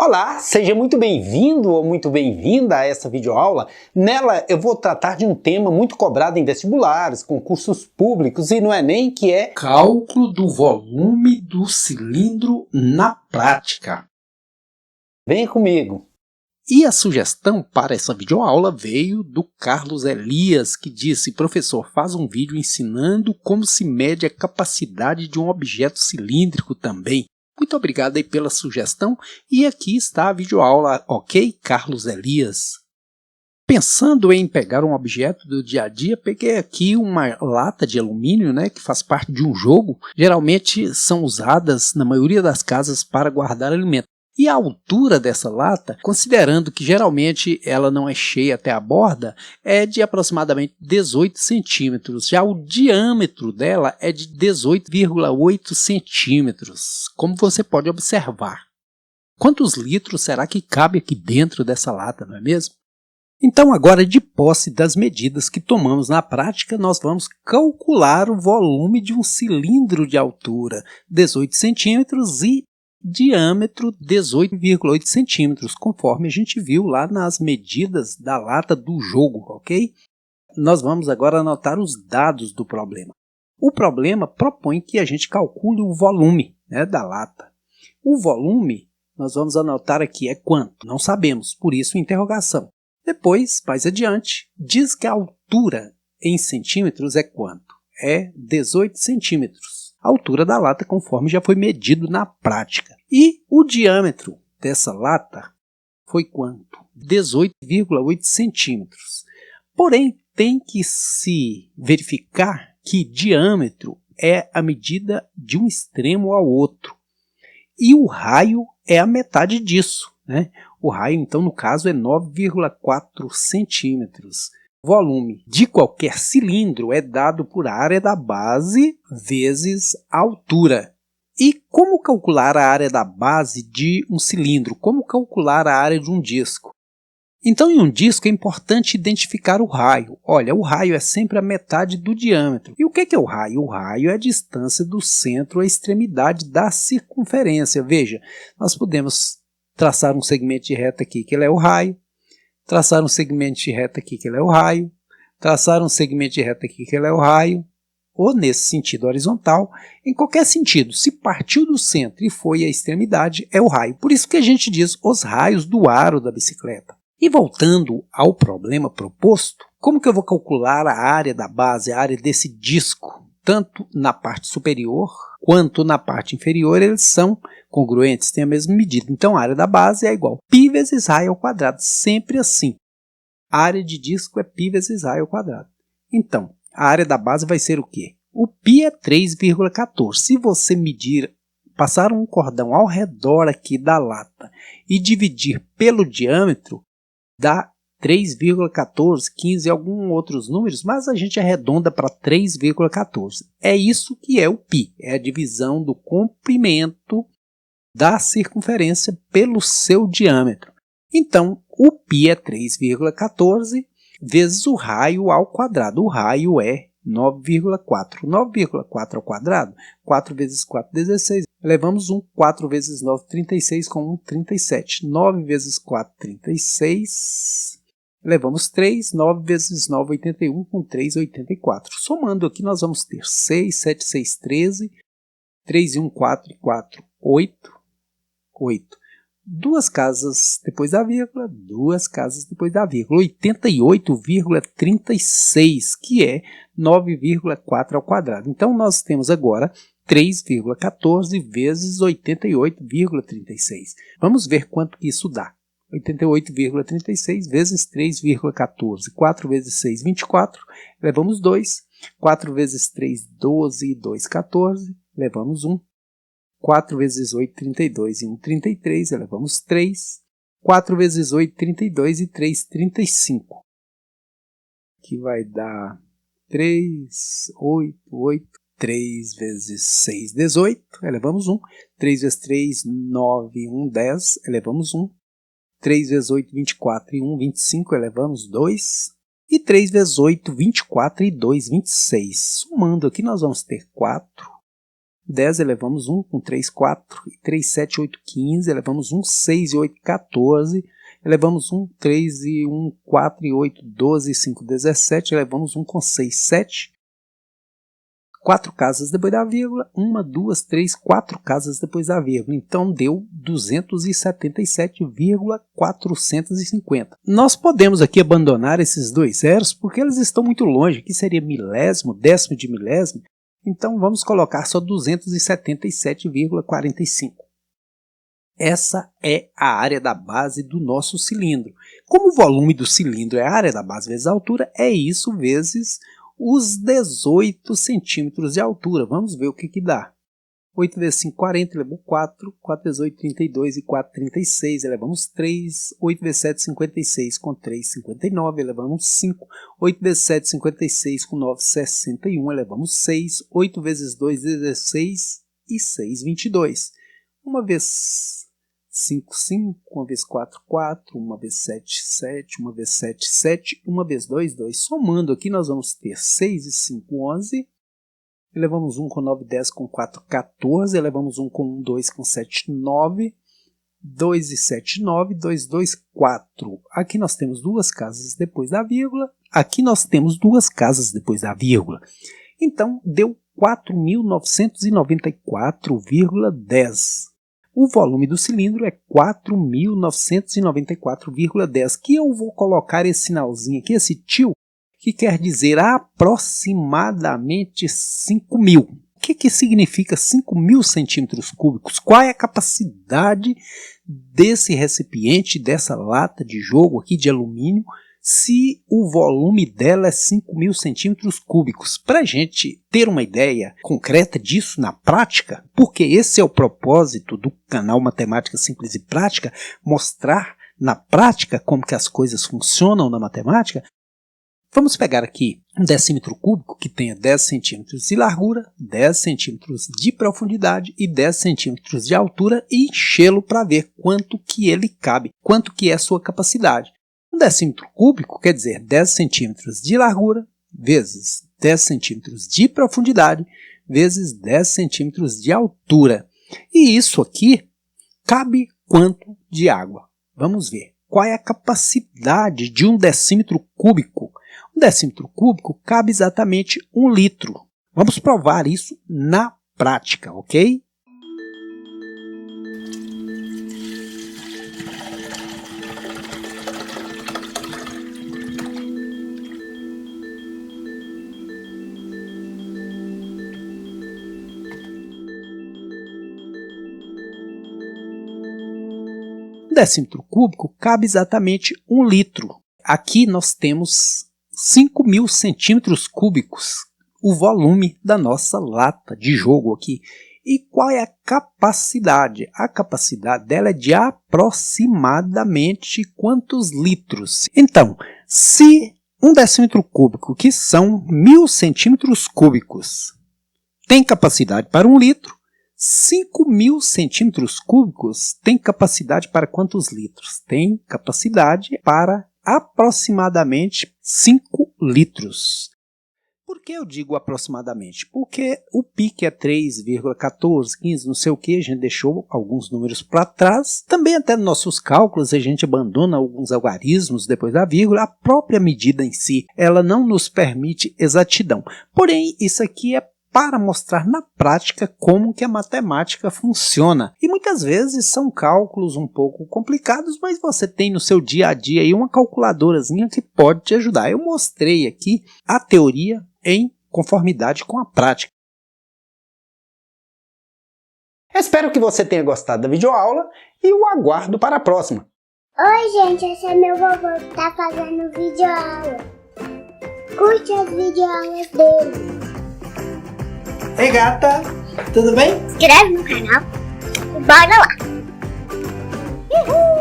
Olá, seja muito bem-vindo ou muito bem-vinda a essa videoaula. Nela eu vou tratar de um tema muito cobrado em vestibulares, concursos públicos e no Enem, que é cálculo do volume do cilindro na prática. Vem comigo. E a sugestão para essa videoaula veio do Carlos Elias, que disse: professor, faz um vídeo ensinando como se mede a capacidade de um objeto cilíndrico também. Muito obrigado aí pela sugestão e aqui está a videoaula, ok, Carlos Elias? Pensando em pegar um objeto do dia a dia, peguei aqui uma lata de alumínio, que faz parte de um jogo. Geralmente são usadas na maioria das casas para guardar alimento. E a altura dessa lata, considerando que geralmente ela não é cheia até a borda, é de aproximadamente 18 centímetros. Já o diâmetro dela é de 18,8 centímetros, como você pode observar. Quantos litros será que cabe aqui dentro dessa lata, não é mesmo? Então, agora, de posse das medidas que tomamos na prática, nós vamos calcular o volume de um cilindro de altura 18 centímetros e diâmetro 18,8 centímetros, conforme a gente viu lá nas medidas da lata do jogo, ok? Nós vamos agora anotar os dados do problema. O problema propõe que a gente calcule o volume da lata. O volume, nós vamos anotar aqui, é quanto? Não sabemos, por isso interrogação. Depois, mais adiante, diz que a altura em centímetros é quanto? É 18 centímetros. A altura da lata conforme já foi medido na prática. E o diâmetro dessa lata foi quanto? 18,8 centímetros. Porém, tem que se verificar que diâmetro é a medida de um extremo ao outro. E o raio é a metade disso, O raio, então, no caso, é 9,4 centímetros. O volume de qualquer cilindro é dado por área da base vezes a altura. E como calcular a área da base de um cilindro? Como calcular a área de um disco? Então, em um disco é importante identificar o raio. Olha, o raio é sempre a metade do diâmetro. E o que é o raio? O raio é a distância do centro à extremidade da circunferência. Veja, nós podemos traçar um segmento de reta aqui, que ele é o raio. Traçar um segmento de reta aqui, que ele é o raio. Traçar um segmento de reta aqui, que ele é o raio. Ou nesse sentido horizontal, em qualquer sentido, se partiu do centro e foi à extremidade, é o raio. Por isso que a gente diz os raios do aro da bicicleta. E voltando ao problema proposto, como que eu vou calcular a área da base, a área desse disco? Tanto na parte superior quanto na parte inferior, eles são congruentes, têm a mesma medida. Então, a área da base é igual a π vezes raio ao quadrado, sempre assim. A área de disco é π vezes raio ao quadrado. Então, a área da base vai ser o quê? O π é 3,14. Se você medir, passar um cordão ao redor aqui da lata e dividir pelo diâmetro, dá 3,14, 15 e alguns outros números, mas a gente arredonda para 3,14. É isso que é o π, é a divisão do comprimento da circunferência pelo seu diâmetro. Então, o π é 3,14 vezes o raio ao quadrado. O raio é 9,4. 9,4 ao quadrado, 4 vezes 4, 16. Levamos 1, 4 vezes 9, 36, com 1, 37. 9 vezes 4, 36. Levamos 3, 9 vezes 9, 81, com 3, 84. Somando aqui, nós vamos ter 6, 7, 6, 13. 3 e 1, 4 e 4, 8. 8. Duas casas depois da vírgula, duas casas depois da vírgula. 88,36, que é 9,4 ao quadrado. Então, nós temos agora 3,14 vezes 88,36. Vamos ver quanto que isso dá. 88,36 vezes 3,14. 4 vezes 6, 24. Levamos 2. 4 vezes 3, 12 e 2, 14. Levamos 1. 4 vezes 8, 32 e 1, 33, elevamos 3. 4 vezes 8, 32 e 3, 35. Que vai dar 3, 8, 8. 3 vezes 6, 18, elevamos 1. 3 vezes 3, 9 e 1, 10, elevamos 1. 3 vezes 8, 24 e 1, 25, elevamos 2. E 3 vezes 8, 24 e 2, 26. Somando aqui, nós vamos ter 4. 10 elevamos 1 com 3, 4, 3, 7, 8, 15, elevamos 1, 6 e 8, 14, elevamos 1, 3 e 1, 4 e 8, 12 e 5, 17, elevamos 1 com 6, 7, 4 casas depois da vírgula, 1, 2, 3, 4 casas depois da vírgula, então deu 277,450. Nós podemos aqui abandonar esses dois zeros porque eles estão muito longe, aqui seria milésimo, décimo de milésimo, então vamos colocar só 277,45. Essa é a área da base do nosso cilindro. Como o volume do cilindro é a área da base vezes a altura, é isso vezes os 18 centímetros de altura. Vamos ver o que dá. 8 vezes 5, 40, elevou 4. 4 vezes 8, 32 e 4, 36. Elevamos 3. 8 vezes 7, 56. Com 3, 59. Elevamos 5. 8 vezes 7, 56. Com 9, 61. Elevamos 6. 8 vezes 2, 16. E 6, 22. Uma vez 5, 5. Uma vez 4, 4. Uma vez 7, 7. Uma vez 7, 7. Uma vez 2, 2. Somando aqui nós vamos ter 6 e 5, 11. Elevamos 1 com 9, 10 com 4, 14. Elevamos 1 com 1, 2 com 7, 9. 2 e 7, 9. 2, 2, 4. Aqui nós temos duas casas depois da vírgula. Aqui nós temos duas casas depois da vírgula. Então, deu 4.994,10. O volume do cilindro é 4.994,10, que eu vou colocar esse sinalzinho aqui, esse tio, que quer dizer aproximadamente 5.000. O que significa 5.000 centímetros cúbicos? Qual é a capacidade desse recipiente, dessa lata de jogo aqui de alumínio, se o volume dela é 5.000 centímetros cúbicos? Para a gente ter uma ideia concreta disso na prática, porque esse é o propósito do canal Matemática Simples e Prática, mostrar na prática como que as coisas funcionam na matemática. Vamos pegar aqui um decímetro cúbico que tenha 10 centímetros de largura, 10 centímetros de profundidade e 10 centímetros de altura e enchê-lo para ver quanto que ele cabe, quanto que é a sua capacidade. Um decímetro cúbico quer dizer 10 centímetros de largura vezes 10 centímetros de profundidade vezes 10 centímetros de altura. E isso aqui cabe quanto de água? Vamos ver. Qual é a capacidade de um decímetro cúbico? Um decímetro cúbico cabe exatamente 1 litro. Vamos provar isso na prática, ok? Um decímetro cúbico cabe exatamente 1 litro. Aqui nós temos 5.000 centímetros cúbicos, o volume da nossa lata de jogo aqui. E qual é a capacidade? A capacidade dela é de aproximadamente quantos litros? Então, se um decímetro cúbico, que são 1.000 centímetros cúbicos, tem capacidade para 1 litro, 5.000 centímetros cúbicos tem capacidade para quantos litros? Tem capacidade para aproximadamente 5 litros. Por que eu digo aproximadamente? Porque o pique é 3,14, 15, não sei o que, a gente deixou alguns números para trás. Também até nos nossos cálculos a gente abandona alguns algarismos depois da vírgula. A própria medida em si, ela não nos permite exatidão. Porém, isso aqui é para mostrar na prática como que a matemática funciona. E muitas vezes são cálculos um pouco complicados, mas você tem no seu dia a dia aí uma calculadorazinha que pode te ajudar. Eu mostrei aqui a teoria em conformidade com a prática. Espero que você tenha gostado da videoaula e o aguardo para a próxima. Oi gente, esse é meu vovô que tá fazendo videoaula. Curte as videoaulas dele. Ei gata, tudo bem? Inscreve no canal e bora lá! Uhul!